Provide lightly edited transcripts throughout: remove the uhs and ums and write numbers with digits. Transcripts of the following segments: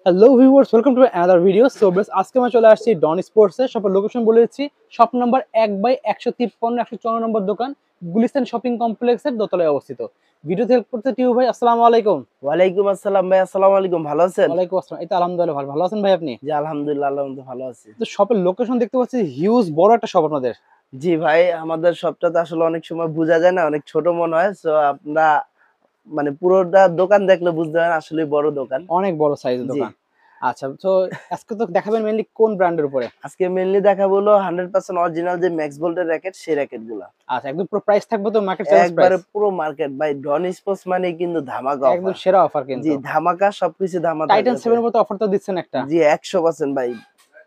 Hello viewers, welcome to another video. So base আজকে আমরা চলে আসছি ডন স্পোর্টসে। শপের লোকেশন বলে দিচ্ছি, শপ নাম্বার 1/153-154 নম্বর দোকান, গুলিস্তান শপিং কমপ্লেক্সের দোতলায় অবস্থিত। ভিডিওতে হেল্প করতে টিউ ভাই, আসসালামু আলাইকুম। ওয়ালাইকুম আসসালাম ভাই। আসসালামু আলাইকুম, ভালো আছেন? ওয়ালাইকুম আসসালাম। এই তো আলহামদুলিল্লাহ ভালো। ভালো আছেন ভাই আপনি? জি আলহামদুলিল্লাহ, আল্লাহর মধ্যে ভালো আছি। তো শপের লোকেশন দেখতে পাচ্ছি, হিউজ বড় একটা শপ আপনাদের। জি ভাই, আমাদের সবটা তো আসলে অনেক সময় বোঝা যায় না, অনেক ছোট মনে হয়। সো আপনারা মানে পুরোটা দোকান দেখলে বুঝতে পারেন আসলে বড় দোকান। অনেক বড় সাইজের জি, দোকান। আচ্ছা, তো আজকে তো দেখাবেন মেইনলি কোন ব্র্যান্ডের উপরে? আজকে মেইনলি দেখাবো হলো 100% অরিজিনাল যে ম্যাক্স বোল্টের র‍্যাকেট, সেই র‍্যাকেট গুলা। আচ্ছা, একদম পুরো প্রাইস থাকবে তো মার্কেট চ্যালেঞ্জ প্রাইস? একবারে পুরো মার্কেট ভাই, ডন স্পোর্টস মানে কিন্তু ধামাকা একদম অফার। সেরা অফার জি কিন্তু। ধামাকা, সবকিছু ধামাকা টাইটান যাতে। 7 এর মতো অফার তো দিচ্ছেন একটা। জি 100% ভাই।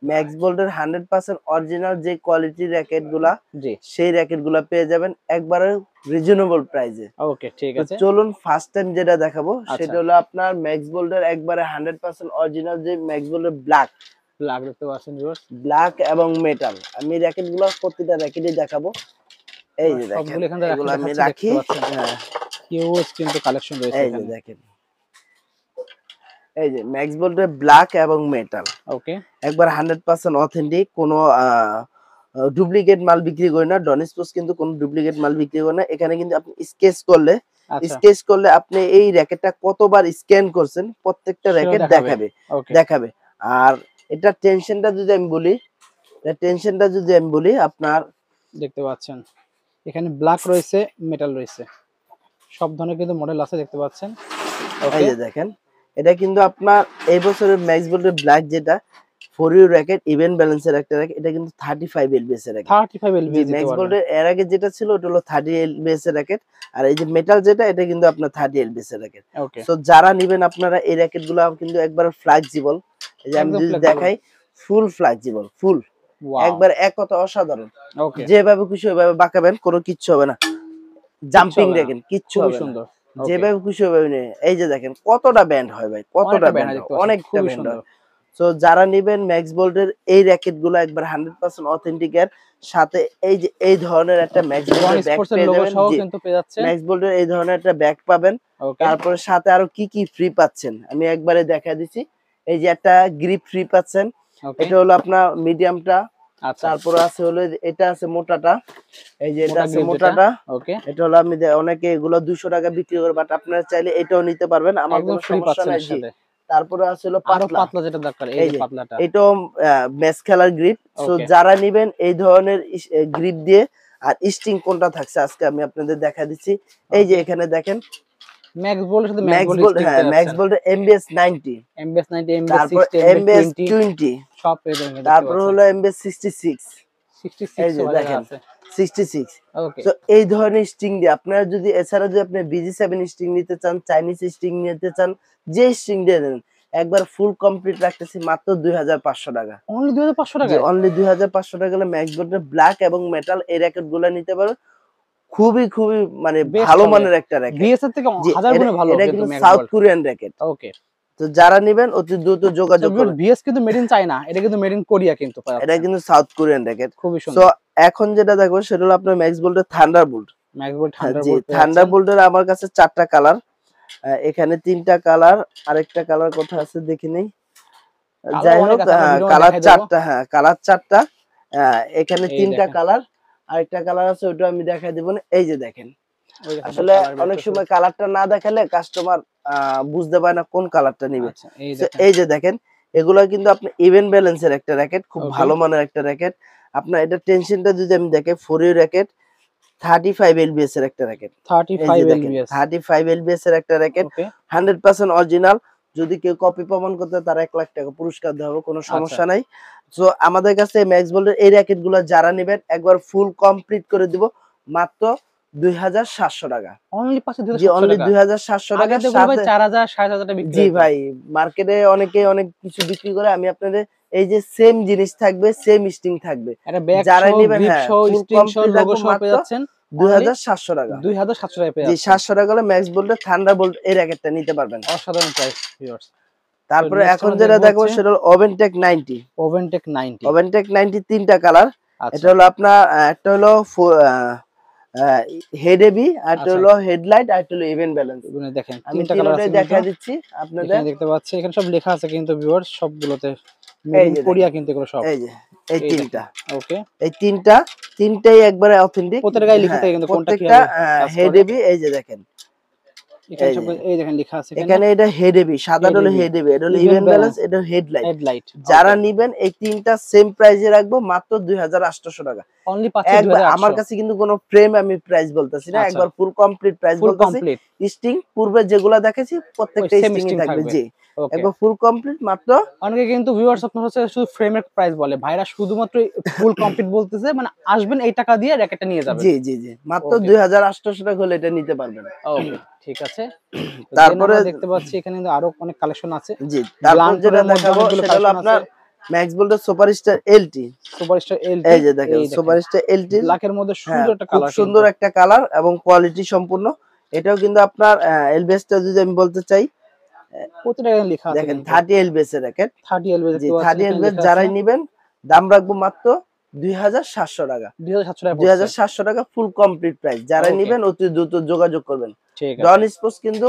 ম্যাক্স বোল্টের 100% অরিজিনাল যে কোয়ালিটির র‍্যাকেট গুলা, জি, সেই র‍্যাকেট গুলা পেয়ে যাবেন একবারে রিজনেবল প্রাইসে। ওকে ঠিক তো আছে। চলুন ফার্স্ট টাইম যেটা দেখাবো আচ্ছা, সেটা হলো আপনার ম্যাক্স বোল্টের একবারে 100% অরিজিনাল যে ম্যাক্স বোল্টের ব্ল্যাক ব্ল্যাক দেখতে পাচ্ছেন ভিউয়ার্স। ব্ল্যাক এবং মেটাল। আমি র‍্যাকেট গুলো প্রতিটা র‍্যাকেটই দেখাবো। এই যে দেখেন, সবগুলো এখানে রাখা এগুলো আমি দেখাচ্ছি, রাখি। দেখতে পাচ্ছেন। হ্যাঁ, হিউজ কিন্তু কালেকশন রয়েছে এই যে এখানে। দেখেন, এই যে ম্যাক্স বোল্টের ব্ল্যাক এবং মেটাল ওকে, একবার 100% অথেন্টিক। কোনো ডুপ্লিকেট মাল বিক্রি করি না। ডন স্পোর্টস কিন্তু কোনো ডুপ্লিকেট মাল বিক্রি করে না। এখানে কিন্তু আপনি আচ্ছা, স্কেচ করলে আপনি এই র‍্যাকেটটা কতবার স্ক্যান করছেন প্রত্যেকটা সেটাও র‍্যাকেট দেখাবে। দেখাবে ওকে, দেখাবে। আর এটা টেনশনটা যদি আমি বলি, আপনার দেখতে পাচ্ছেন। এখানে ব্ল্যাক রয়েছে, মেটাল রয়েছে। সব ধরনের কিন্তু মডেল আছে, দেখতে পাচ্ছেন। এই ওকে, যে দেখেন, এটা কিন্তু আপনার এই বছরের ম্যাক্স বোল্টের ব্ল্যাক যেটা 4U র‍্যাকেট, ইভেন্ট ব্যালেন্সের একটা র‍্যাকেট। এটা কিন্তু 35 এলবিএস এর র‍্যাকেট। 35 জি এলবিএস দিতে ম্যাক্স পারবেন। বোল্টের এর আগে যেটা ছিল ওটা হলো 30 এলবিএস এর র‍্যাকেট। আর এই যে মেটাল যেটা, এটা কিন্তু আপনার 30 এলবিএস এর র‍্যাকেট। ওকে, সো যারা নিবেন আপনারা এই র‍্যাকেট গুলো কিন্তু একবার ফ্লেক্সিবল। এই যে আমি একদম যদি ফ্লেক্সিবল। দেখাই, ফুল ফ্লেক্সিবল, ফুল ওয়াও, একবার এক কথা অসাধারণ। ওকে, যেভাবে খুশি ওইভাবে বাঁকাবেন, কোনো কিচ্ছু হবে না। কিচ্ছু জাম্পিং হবে না। দেখেন, কিচ্ছু খুবই হবে না। সুন্দর। ওকে, যেভাবে খুশি ওইভাবে নিয়ে, এই যে দেখেন কতটা ব্যান্ড হয় ভাই, কতটা অনেকটা ব্যানার ব্যান্ড হয়, দেখতে পাচ্ছেন, অনেকটা খুবই ব্যান্ড হয়। সুন্দর। সো যারা নিবেন ম্যাক্স বোল্টের এই র‍্যাকেট গুলো একবার 100% অথেন্টিক এর সাথে এই যে এই ধরনের একটা ম্যাক্স ডন বোল্টের ব্যাগ স্পোর্টস এর পেয়ে লোগো যাবেন। সহ জি কিন্তু পেয়ে যাচ্ছেন। ম্যাক্স বোল্টের এই ধরনের একটা ব্যাগ পাবেন। ওকে, তারপরে সাথে আরো কি কি ফ্রি পাচ্ছেন আমি একবারে দেখা দিচ্ছি। এই যে একটা গ্রিপ ফ্রি পাচ্ছেন, ওকে, এটা হলো আপনার মিডিয়ামটা। আচ্ছা, তারপরে আছে হলো এটা আছে মোটাটা। এই যে এটা মোটা আছে গ্রিপ যেটা। মোটাটা। ওকে, এটা হলো আমি অনেকে এগুলো 200 টাকা বিক্রি করে, বাট আপনারা চাইলে এটাও নিতে পারবেন, আমার একদম কোনো ফ্রি সমস্যা পাচ্ছেন নাই। এর জি সাথে। তারপরে আছে হলো আরো পাতলা। পাতলা যেটা দরকার, এই এই যে যে পাতলাটা। এটাও ম্যাচ খেলার গ্রিপ। সো ওকে, যারা নিবেন এই ধরনের গ্রিপ দিয়ে, আর স্টিং কোনটা থাকছে আজকে আমি আপনাদের দেখা দিচ্ছি। এই যে ওকে। এখানে দেখেন, ম্যাক্স বোল্টের সাথে Max Max Bolt Bolt, Sting হ্যাঁ পেয়ে ম্যাক্স যাচ্ছেন। বোল্টের এমবিএস 90, এমবিএস 90, এমবিএস তারপর 60, এমবিএস এমবিএস 20 20, সব পেয়ে যাবেন, দেখতে তারপর পাচ্ছেন। হলো এমবিএস 66। এই 66 যে ও ভাই লেখা দেখেন আছে। 66। ওকে, তো এই ধরনের স্ট্রিং দিয়ে আপনারা যদি, এছাড়া যদি আপনি BG7 স্ট্রিং নিতে চান, চাইনিজ স্ট্রিং নিতে চান, যে স্ট্রিং দিয়ে দেন, একবার ফুল কমপ্লিট রাখতেছি মাত্র 2500 টাকা। অনলি 2500 যে টাকায়। অনলি 2500 টাকা হলে ম্যাক্স বোল্টের ব্ল্যাক এবং মেটাল এই র‍্যাকেট গুলো নিতে পারো। খুবই খুবই মানে বেস্ট ভালো হবে। মানের একটা র‍্যাকেট। বিএস এর থেকে জি হাজার এটা গুণে ভালো এটা কিন্তু কিন্তু max south bolt. Korean racket. Okay. তো যারা নিবেন অতি দ্রুত সো যোগাযোগ ভিউয়ার্স, করুন। বিএস কিন্তু মেড ইন চায়না, এটা কিন্তু মেড ইন কোরিয়া কিন্তু এটা পাচ্ছেন। কিন্তু সাউথ কোরিয়ান র‍্যাকেট। খুবই সো সুন্দর। এখন যেটা দেখবো সেটা হলো আপনার ম্যাক্স বোল্টের থান্ডারবোল্ট। ম্যাক্স বোল্ট হ্যাঁ, জি থান্ডারবোল্ট পেয়ে যাচ্ছেন। থান্ডারবোল্টের আমার কাছে 4টা কালার। এখানে 3টা কালার, আরেকটা কালার কোথায় আছে দেখি নেই। কালার যাই অনেক হোক, আছে, আমরা ভিডিও কালার দেখাই দেব। 4টা, হ্যাঁ কালার 4টা। এখানে এই 3টা দেখেন, কালার, আরেকটা কালার আছে ওটা আমি দেখাই দেব না। এই যে দেখেন, ওই দেখেন আসলে কালার বের অনেক করছে। সময় কালারটা না দেখালে কাস্টমার বুঝতে পারে না কোন কালারটা নিবে। আচ্ছা, এই সো দেখেন। এই যে দেখেন, এগুলা কিন্তু আপনি ইভেন ব্যালেন্সের একটা র‍্যাকেট, খুব ওকে, ভালো মানের একটা র‍্যাকেট। আপনার এটা টেনশনটা যদি আমি দেখে, 4U র‍্যাকেট, 35 এলবিএস এর একটা র‍্যাকেট। এই যে 35 দেখেন এলবিএস। 35 এলবিএস এর একটা র‍্যাকেট, ওকে, 100% অরিজিনাল। যদি কেউ কপি প্রমাণ করতে, তার 1 লাখ টাকা পুরস্কার দেওয়া হবে, কোনো আচ্ছা। সমস্যা নাই। সো আমাদের কাছে ম্যাক্স বোল্টের এই র‍্যাকেট গুলো যারা নেবেন একবার ফুল কমপ্লিট করে দিব মাত্র 2700 টাকা। অনলি পাচ্ছে জি 2700 অনলি টাকা। 2700 আগে টাকা তো এগুলো ভাই সাথে। 4000 7500 টাকা বিক্রি জি হইতো। ভাই, মার্কেটে অনেকে অনেক কিছু বিক্রি করে, আমি আপনাদের এই যে সেম জিনিস থাকবে, সেম স্টিং থাকবে। একটা ব্যাগ যারা সহ, নিবেন, গ্রিপ হ্যাঁ সহ, ফুল স্ট্রিং সহ, কমপ্লিট লোগো রাখবো সহ মাত্র পেয়ে যাচ্ছেন অনলি 2700 টাকা। 2700 টাকায় পেয়ে জি যাচ্ছেন। 700 টাকা হলে ম্যাক্স বোল্টের থান্ডারবোল্ট এই র‍্যাকেটটা নিতে পারবেন। অসাধারণ প্রাইস ভিউয়ার্স। তো তারপরে নেক্সট এখন আমরা যেটা দেখবো দেখবো হচ্ছে সেটা হলো ওভেনটেক 90। ওভেনটেক 90। ওভেনটেক 90 3টা কালার। এটা আচ্ছা, হলো আপনার একটা হলো হেড এবি, আর আচ্ছা। হলো হেডলাইট, আর হলো ইভেন্ট ব্যালেন্স। এগুলো দেখেন আমি তিনটা কালার আছে তিনটাই কিন্তু দেখা দিচ্ছি আপনাদের। এখানে দেখতে পাচ্ছি, এখানে সব লেখা আছে কিন্তু ভিউয়ার্স সবগুলোতে মেড এই ইন যে কোরিয়া দেখেন, কিন্তু এগুলো সব। এই যে এই এই দেখেন, তিনটা, ওকে, এই তিনটাই একবারে অথেন্টিক। প্রত্যেকটা গায়ে লেখা হ্যাঁ, থাকে কিন্তু কোনটা প্রত্যেকটা কিভাবে কাজ হেড করে। এবি, এই যে দেখেন, এখানে এই সব যে এই দেখেন লেখা আছে এখানে এখানে এটা হেড এবি, সাদা হলো HDB, হেড এবি, এটা হলো ইভেন্ট ইভেন্ট ব্যালেন্স, ব্যালেন্স, এটা হেডলাইট। হেডলাইট। যারা ওকে, নিবেন এই তিনটা সেম প্রাইসে রাখবো, মাত্র 2800 টাকা। অনলি পাচ্ছে একবার আমার 2800। কাছে কিন্তু কোনো ফ্রেম আমি প্রাইস বলতেছি না, আচ্ছা, একবার ফুল কমপ্লিট প্রাইস ফুল বলতেছি। কমপ্লিট, স্টিং পূর্বে যেগুলা দেখেছি ওই প্রত্যেকটা সেম স্টিংই স্টিং থাকবে, থাকবে। জি। ওকে, একবার ফুল কমপ্লিট মাত্র। অনেকে কিন্তু ভিউয়ার্স আপনার হচ্ছে শুধু ফ্রেমের প্রাইস বলে, ভাইরা শুধুমাত্র ফুল কমপ্লিট বলতেছে, মানে আসবেন এই টাকা দিয়ে র‍্যাকেটটা নিয়ে যাবেন। জি জি জি, মাত্র ওকে, 2800 টাকা হলে এটা নিতে পারবেন। ওকে, ঠিক আছে। তো দেন তারপরে আমরা দেখতে পাচ্ছি এখানে কিন্তু আরো অনেক কালেকশন আছে। জি, তারপর যেটা গ্ল্যান্টোরের মধ্যে দেখাবো অনেকগুলো সেটা হলো কালেকশন আছে। আপনার ম্যাক্স বোল্টের সুপারস্টার এলটি। সুপারস্টার এলটি, এই যে দেখেন এই দেখেন সুপারস্টার এলটি, ব্ল্যাক এর মধ্যে হ্যাঁ, সুন্দর একটা খুব কালার সুন্দর কিন্তু। একটা কালার এবং কোয়ালিটি সম্পূর্ণ। এটাও কিন্তু আপনার এলবিএসটা যদি আমি বলতে চাই, প্রতিটা এখানে লেখা আছে দেখেন কিন্তু 30 এলবিএস এর র‍্যাকেট। 30 এলবি জি, দেখতে পাচ্ছেন 30 এখানে এলবিএস লেখা আছে। যারাই নিবেন দাম রাখবো মাত্র 2700 টাকা। 2700 টাকা পড়ছে। 2700 টাকা ফুল কমপ্লিট প্রাইস। যারাই ওকে, নিবেন অতি দ্রুত যোগাযোগ করবেন। ঠিক ডন আছে। স্পোর্টস কিন্তু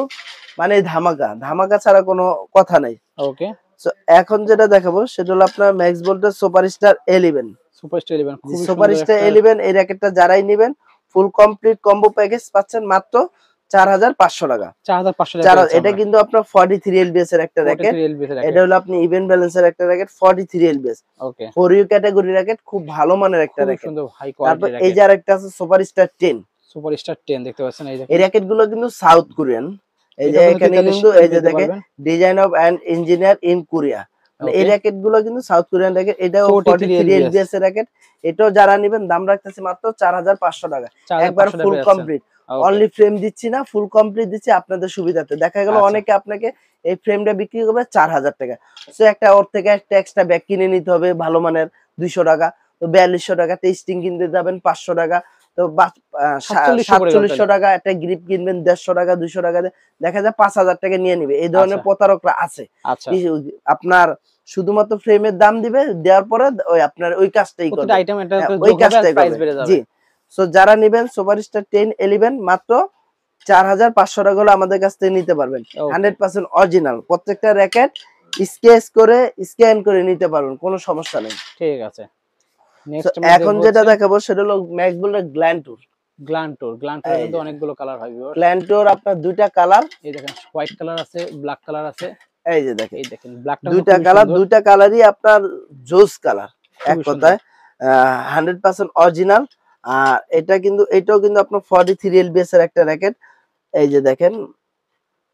মানে ধামাকা, ধামাকা ছাড়া কোনো কথা নাই। ওকে, সো এখন যেটা দেখাবো সেটা হলো আপনার ম্যাক্স ভোল্টের সুপারস্টার 11। সুপারস্টার 11 জি, খুবই সুন্দর সুপারস্টার একটা। 11 এই র‍্যাকেটটা যারাই নিবেন ফুল কমপ্লিট কম্বো প্যাকেজ পাচ্ছেন মাত্র 4500 টাকা। 4500 টাকা পেয়েছি এটা আমরা। কিন্তু আপনার 43 এলবিএস এর একটা র‍্যাকেট। 43 এলবি এর এটা র‍্যাকেট। হলো আপনি ইভেন্ট ব্যালেন্সের একটা র‍্যাকেট, 43 এলবিএস। ওকে, 4U ক্যাটাগরি র‍্যাকেট, খুব ভালো মানের একটা খুবই র‍্যাকেট। সুন্দর হাই তারপর কোয়ালিটির এই র‍্যাকেট। যে আরেকটা আছে সুপারস্টার 10। সুপারস্টার 10 দেখতে পাচ্ছেন এই এই দেখেন। র‍্যাকেট গুলো কিন্তু সাউথ কোরিয়ান। এই যে এটাও কিন্তু এখানে 43 কিন্তু এই যে নিতে দেখেন পারবেন। Design of and engineer in Korea. মানে এই ওকে, র‍্যাকেট গুলো কিন্তু সাউথ কোরিয়ান র‍্যাকেট। এটাও 43 43 এলবিএস, এলবিএস এর র‍্যাকেট। এটাও যারা নিবেন দাম রাখতেছি মাত্র 4500 টাকা। একবার 4500 টাকা ফুল পেয়ে যাচ্ছেন। কমপ্লিট। ওকে, অনলি ফ্রেম দিচ্ছি না, ফুল কমপ্লিট দিচ্ছি আপনাদের সুবিধার্থে। দেখা গেল আচ্ছা, অনেকে আপনাকে এই ফ্রেমটা বিক্রি করবে 4000 টাকা। সো একটা ওর থেকে একটা এক্সট্রা ব্যাগ কিনে নিতে হবে ভালো মানের 200 টাকা। তো 4200 টাকাতে স্টিং কিনতে যাবেন 500 টাকা। তো 4700 পড়ে গেল 4700 তাহলে। টাকা একটা গ্রিপ কিনবেন 150 টাকা 200 টাকা দিয়ে, দেখা যায় 5000 টাকা নিয়ে নিবে। এই ধরনের আচ্ছা, প্রতারকরা আছে। আচ্ছা। আপনার শুধুমাত্র ফ্রেমের দাম দিবে, দেওয়ার পরে ওই আপনার ওই কাজটাই প্রতিটা করবে। আইটেম এটা হ্যাঁ, করে ওই যোগ হবে আর কাজটাই প্রাইস করবে। বেড়ে যাবে। জি। সো যারা নিবেন সুপারস্টার 10 11 মাত্র 4500 টাকা হলে আমাদের কাছ থেকে নিতে পারবেন। ওকে, 100% অরিজিনাল। প্রত্যেকটা র‍্যাকেট স্কেচ করে স্ক্যান করে নিতে পারবেন। কোনো সমস্যা নেই। ঠিক আছে। সো নেক্সট আমরা এখন দেখব যেটা হচ্ছে দেখাবো সেটা হলো ম্যাক্স বোল্টের গ্ল্যান্টুর। গ্ল্যান্টোর। গ্ল্যান্টোরের এই কিন্তু যে অনেকগুলো কালার হয় ভিউয়ার্স। গ্ল্যান্টুর আপনার দুইটা কালার। এই দেখেন হোয়াইট কালার আছে, ব্ল্যাক কালার আছে। এই যে দেখেন এই দেখেন ব্ল্যাকটা কিন্তু দুইটা খুবই কালার, সুন্দর, দুইটা কালারই আপনার জোস কালার। এক খুবই সুন্দর। কথায় 100% অরিজিনাল। আর এটা কিন্তু এটাও কিন্তু আপনার 43 এলবিএস এর একটা র‍্যাকেট। এই যে দেখেন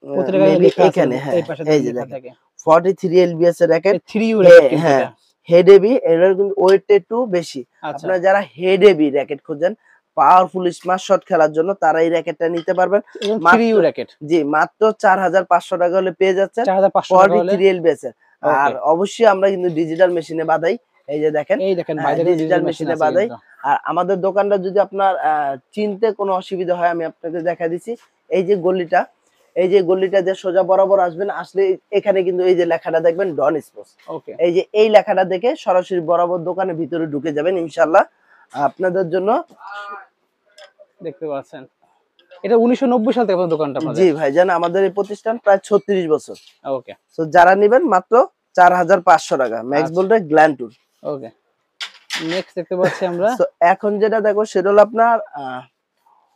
প্রতিটা গায়ে মেবি লেখা আছে, এখানে, হ্যাঁ, এই পাশে এই দেখেন যে লেখা দেখেন থাকে। 43 এলবিএস এর র‍্যাকেট। এই 3U র‍্যাকেট কিন্তু হ্যাঁ, এটা। হেড হেভি, এটার কিন্তু ওয়েটটা একটু বেশি। আচ্ছা, আপনারা যারা হেড হেভি র‍্যাকেট খুঁজেন পাওয়ারফুল স্মার্ট শট খেলার জন্য তারা এই র‍্যাকেটটা নিতে পারবেন। এবং মাত্র 3U র‍্যাকেট। জি, মাত্র 4500 টাকা হলে পেয়ে যাচ্ছেন 4500 টাকা হলে। 43 এলবিএস এর। আর ওকে, অবশ্যই আমরা কিন্তু ডিজিটাল মেশিনে বাদাই। এই যে দেখেন এই দেখেন ভাইদের কিন্তু ডিজিটাল ডিজিটাল মেশিন মেশিনে আছে বাদাই। কিন্তু। আর আমাদের দোকানটা যদি আপনার চিনতে কোনো অসুবিধা হয় আমি আপনাকে দেখা দিচ্ছি। এই যে গলিটা, এই যে গলিটা দিয়ে সোজা বরাবর আসবেন, আসলে এখানে কিন্তু এই যে লেখাটা দেখবেন ডন স্পোর্টস। ওকে, এই যে এই লেখাটা দেখে সরাসরি বরাবর দোকানের ভিতরে ঢুকে যাবেন ইনশাআল্লাহ। আপনাদের জন্য দেখতে পাচ্ছেন। এটা 1990 সাল থেকে আপনার দোকানটা জি আপনাদের। ভাইজান, আমাদের এই প্রতিষ্ঠান প্রায় 36 বছর। ওকে, তো যারা নিবেন মাত্র 4500 টাকা ম্যাক্স আচ্ছা, বোল্টের গ্ল্যান্টুর। ওকে। নেক্সট দেখতে পাচ্ছি আমরা। তো এখন যেটা দেখো সেটা হলো আপনার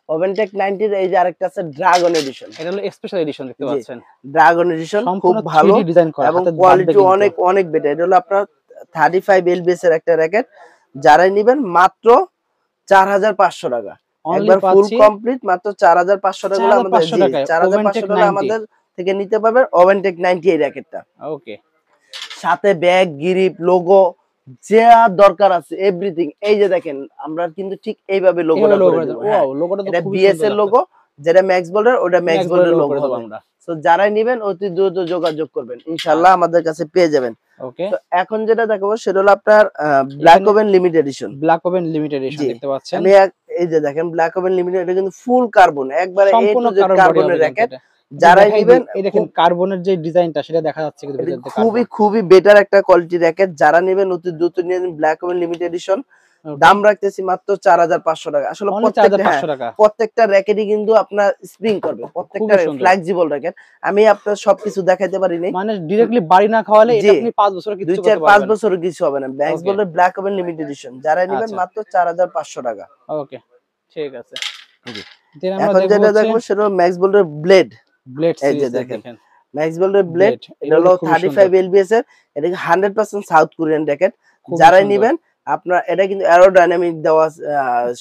ওভেনটেক 90 এর এই যে আরেকটা আছে ড্রাগন এডিশন। এটা হলো স্পেশাল এডিশন দেখতে জি, পাচ্ছেন। ড্রাগন এডিশন খুব সম্পূর্ণ ভালো 3D ডিজাইন করা, এবং হাতে বাঁধবে কোয়ালিটি কিন্তু। অনেক অনেক বেটার। এটা হলো আপনার 35 এলবিএস এর একটা র‍্যাকেট। যারাই নিবেন মাত্র 4500 টাকা। অনলি একবার ফুল পাচ্ছি কমপ্লিট মাত্র 4500 টাকা হলে আমাদের, 4500 জি, টাকায় 4500 ওভেনটেক টাকা 90। আমাদের থেকে নিতে পারবেন ওভেনটেক 90 এই র‍্যাকেটটা। ওকে, সাথে ব্যাগ, গ্রিপ, লোগো যা দরকার আছে এভরিথিং। এই যে দেখেন আমরা কিন্তু ঠিক এইভাবে এভাবে লোগোটা লোগো করে করে দেব। দেন। হ্যাঁ, ওয়াও! লোগোটা তো এটা খুবই বিএস সুন্দর এর লোগো, লাগতেছে। যেটা ম্যাক্স বোল্ডের ওটা ম্যাক্স ম্যাক্স বলের বোল্ডের লোগো লোগো করে দেব হবে। আমরা। সো যারাই নিবেন অতি দ্রুত যোগাযোগ করবেন। ইনশাআল্লাহ আচ্ছা, আমাদের কাছে পেয়ে যাবেন। ওকে। তো এখন যেটা দেখাবো সেটা হলো আপনার ব্ল্যাক এখানে oven limited edition. Black oven limited edition জি, দেখতে পাচ্ছেন। আমি এই যে দেখেন ব্ল্যাক ওভেন লিমিটেড, এটা কিন্তু ফুল কার্বন, একবারে এ সম্পূর্ণ টু জেড কার্বন বডি হবে কার্বনের কিন্তু র‍্যাকেট। এটা। একটু যারাই দেখাই দিই। নিবেন এই দেখেন খুব, কার্বনের যে ডিজাইনটা সেটা দেখা যাচ্ছে কিন্তু এটা ভিতর দিয়ে খুবই কার্বন। খুবই বেটার একটা কোয়ালিটি র‍্যাকেট। যারা নেবেন অতি দ্রুত নিয়ে নিন ব্ল্যাক ওভেন লিমিটেড এডিশন। দাম রাখতেছি মাত্র 4500 টাকা। আসলে অনলি 4500 টাকা। প্রত্যেকটা র‍্যাকেটই কিন্তু আপনার স্প্রিং করবে, প্রত্যেকটা খুবই সুন্দর। Flexible racket. আমি আপনার সবকিছু দেখাইতে পারি নাই। মানে ডিরেক্টলি বাড়ি না খাওয়ালে এটা জি, আপনি 5 বছর 2 কিচ্ছু 4 করতে 5 পারবেন। বছরও কিছু হবে না। ম্যাক্স ওকে, বোল্ডের ব্ল্যাক ওভেন লিমিটেড এডিশন যারা নিবেন আচ্ছা, মাত্র 4500 টাকা। ওকে, ঠিক আছে। জি। দেন আমরা এখন দেখবো যেটা হচ্ছে দেখবো সেটা হলো ম্যাক্স বোল্ডের ব্লেড। ব্লেড এই যে সিরিজটা দেখেন দেখেন। ম্যাক্স বোল্ডের ব্লেড, ব্লেড এটা এটা হলো কিন্তু খুবই সুন্দর, 35 এলবিএস এর। এটা 100% সাউথ কোরিয়ান র‍্যাকেট। খুবই যারাই সুন্দর। নিবেন আপনার এটা কিন্তু অ্যারোডাইনামিক দেওয়া,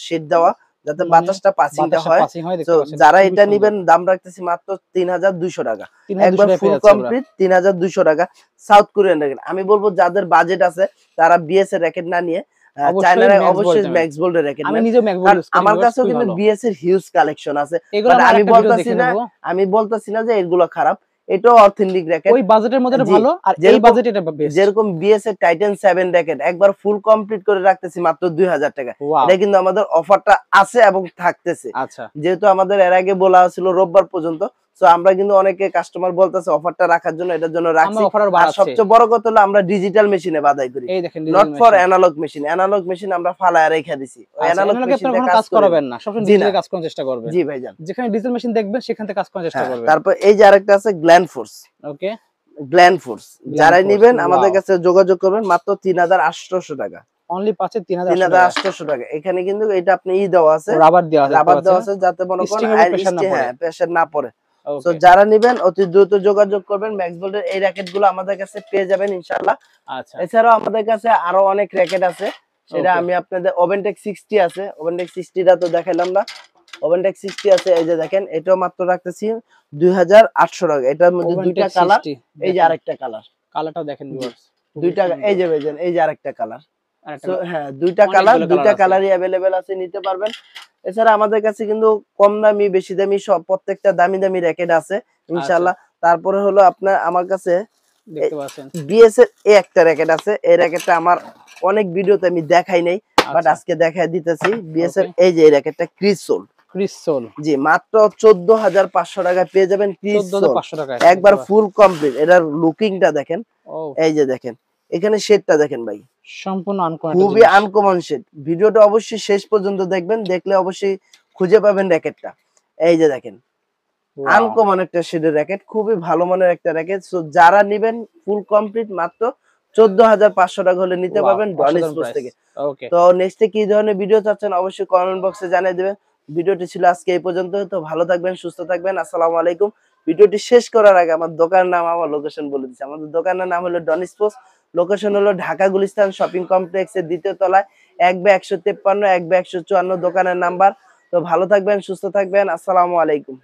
শীট দেওয়া যাতে মানে বাতাসটা পাসিংটা বাতাসটা হয়। পাসিং হয় তো দেখতে পাচ্ছেন। যারা খুবই এটা সুন্দর। নিবেন দাম রাখতেছি মাত্র 3200 টাকা। 3200 একবার টাকায় ফুল পেয়ে যাচ্ছি আমরা। কমপ্লিট 3200 টাকা সাউথ কোরিয়ান র‍্যাকেট। আমি বলবো যাদের বাজেট আছে তারা বিএস এর র‍্যাকেট না নিয়ে অবশ্যই চায়নার ম্যাক্স বোল্ট অবশ্যই নেবেন। ম্যাক্স বোল্ডের র‍্যাকেট আমি নেন। নিজেও ম্যাক্স বোল্ট কারণ ইউজ করি আমার ভিউয়ার্স, কাছেও খুবই কিন্তু ভালো। বিএস এর হিউজ কালেকশন আছে। এগুলো বাট আমরা আমি আরেকটা ভিডিও দেখে নেব। আমি বলতাছি না যে এগুলো খারাপ। এটাও অথেন্টিক র‍্যাকেট। ওই বাজেটের মধ্যে এটা জি, ভালো আর এই যেরকম বাজেটে এটা বেস্ট। যেরকম বিএস এর টাইটান 7 র‍্যাকেট একবার ফুল কমপ্লিট করে রাখতেছি মাত্র 2000 টাকা। ওয়াও! এটা কিন্তু আমাদের অফারটা আছে এবং থাকতেছে। আচ্ছা। যেহেতু আমাদের এর আগে বলা ছিল রোববার পর্যন্ত, সো আমরা কিন্তু অনেকে কাস্টমার বলতেছে অফারটা রাখার জন্য, এটার জন্য আমরা রাখছি। অফার আরো আর বাড়াচ্ছি। সবচেয়ে বড় কথা হলো আমরা ডিজিটাল মেশিনে বাদাই করি, এই দেখেন not digital for machine. Analog machine. Analog machine আমরা ফালায় রেখে দিছি, ওই আচ্ছা, অ্যানালগ এনালগে মেশিন আপনারা দিয়ে কোনো কাজ কাজ করি না। করাবেন না। সবসময় জি না, ডিজিটালে কাজ করার চেষ্টা করবেন। জি ভাইজান। যেখানে ডিজিটাল মেশিন দেখবেন সেখান থেকে কাজ করার চেষ্টা হ্যাঁ, করবেন। তারপর এই যে আরেকটা আছে গ্ল্যান্ড ফোর্স। ওকে। গ্ল্যান্ড ফোর্স গ্ল্যান্ড যারাই ফোর্স, নিবেন আমাদের ওয়াও! কাছে যোগাযোগ করবেন মাত্র 3800 টাকা। অনলি পাচ্ছেন 3800 টাকায়। 3800 টাকা। এখানে কিন্তু এটা আপনি দেওয়া আছে, ও রাবার দেওয়া আছে দেখতে রাবার দেওয়া পাচ্ছেন। আছে যাতে মনে করেন স্টিং এর উপর প্রেসার না পড়ে। হ্যাঁ, প্রেসার না পড়ে। সো ওকে, যারা নিবেন অতি দ্রুত যোগাযোগ করবেন। ম্যাক্স বোল্ডের এই র‍্যাকেট গুলো আমাদের কাছে পেয়ে যাবেন ইনশাআল্লাহ। আচ্ছা, এছাড়াও আমাদের কাছে আরো অনেক র‍্যাকেট আছে, সেটা ওকে। আমি আপনাদের ওভেনটেক 60 আছে। ওভেনটেক 60 টা তো দেখাইলাম না। ওভেনটেক 60 আছে, এই যে দেখেন এটাও মাত্র রাখতেছি 2800 টাকা। এটার মধ্যে দুইটা ওভেনটেক কালার, 60 এই যে দেখেন। আরেকটা কালার। কালারটা দেখেন জি, ভিউয়ার্স। খুবই দুইটা সুন্দর। এই যে ভাইজান এই যে আরেকটা কালার। আরেকটা সো হ্যাঁ, দুইটা কালার, অনেকগুলো কালার দুইটা আছে। কালারই अवेलेबल আছে, নিতে পারবেন। এছাড়া আমাদের কাছে কিন্তু কম দামি বেশি দামি সব প্রত্যেকটা দামি দামি র‍্যাকেট আছে আচ্ছা, ইনশাআল্লাহ। তারপরে হলো আপনার আমার কাছে দেখতে পাচ্ছেন। বিএস এর এই একটা র‍্যাকেট আছে। এই র‍্যাকেটটা আমার অনেক ভিডিওতে আমি দেখাই নাই, বাট আচ্ছা, আজকে দেখাই দিতেছি। বিএস এর ওকে। এই যে এই র‍্যাকেটটা ক্রিসোল। ক্রিস সোল জি, মাত্র 14500 টাকায় পেয়ে যাবেন ক্রিসোল। 14500 টাকায়। একবার ফুল কমপ্লিট। এটার লুকিংটা দেখেন, ও এই যে দেখেন এখানে শেডটা দেখেন ভাই, সম্পূর্ণ আনকমন একটা খুবই জিনিস। Uncommon shade. ভিডিওটা অবশ্যই শেষ পর্যন্ত দেখবেন, দেখলে অবশ্যই খুঁজে পাবেন র‍্যাকেটটা। এই যে দেখেন ওয়াও! আনকমন একটা শেডের র‍্যাকেট, খুবই ভালো মানের একটা র‍্যাকেট। সো যারা নিবেন ফুল কমপ্লিট মাত্র 14500 টাকা হলে নিতে ওয়াও! পারবেন ডন অসাধারণ স্পোর্টস প্রাইস। থেকে। ওকে। তো নেক্সটে কি ধরনের ভিডিও চাচ্ছেন অবশ্যই কমেন্ট বক্সে জানিয়ে দিবেন। ভিডিওটি ছিল আজকে এই পর্যন্ত। তো ভালো থাকবেন, সুস্থ থাকবেন। আসসালামু আলাইকুম। ভিডিওটি শেষ করার আগে আমার দোকানের নাম, আমার লোকেশন বলে দিচ্ছি। আমাদের দোকানের নাম হলো ডন স্পোর্টস। লোকেশন হলো ঢাকা গুলিস্তান শপিং কমপ্লেক্সের ২য় তলায় 1/153 1/154 দোকানের নাম্বার। তো ভালো থাকবেন, সুস্থ থাকবেন। আসসালামু আলাইকুম।